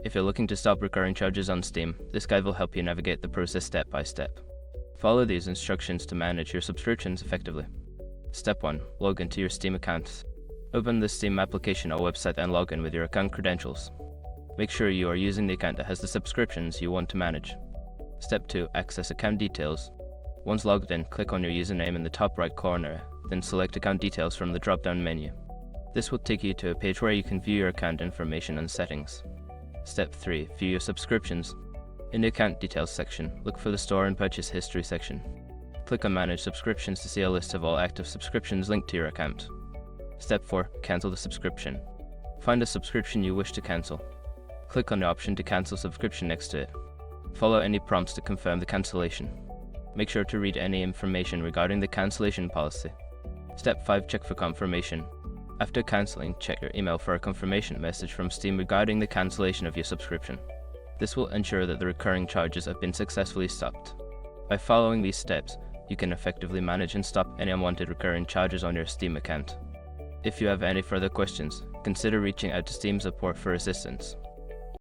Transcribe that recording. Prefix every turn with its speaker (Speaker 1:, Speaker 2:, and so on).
Speaker 1: If you're looking to stop recurring charges on Steam, this guide will help you navigate the process step by step. Follow these instructions to manage your subscriptions effectively. Step 1. Log into your Steam account. Open the Steam application or website and log in with your account credentials. Make sure you are using the account that has the subscriptions you want to manage. Step 2. Access account details. Once logged in, click on your username in the top right corner, then select account details from the drop-down menu. This will take you to a page where you can view your account information and settings. Step 3. View your subscriptions. In the account details section, look for the store and purchase history section. Click on Manage Subscriptions to see a list of all active subscriptions linked to your account. Step 4. Cancel the subscription. Find a subscription you wish to cancel. Click on the option to cancel subscription next to it. Follow any prompts to confirm the cancellation. Make sure to read any information regarding the cancellation policy. Step 5. Check for confirmation. After cancelling, check your email for a confirmation message from Steam regarding the cancellation of your subscription. This will ensure that the recurring charges have been successfully stopped. By following these steps, you can effectively manage and stop any unwanted recurring charges on your Steam account. If you have any further questions, consider reaching out to Steam support for assistance.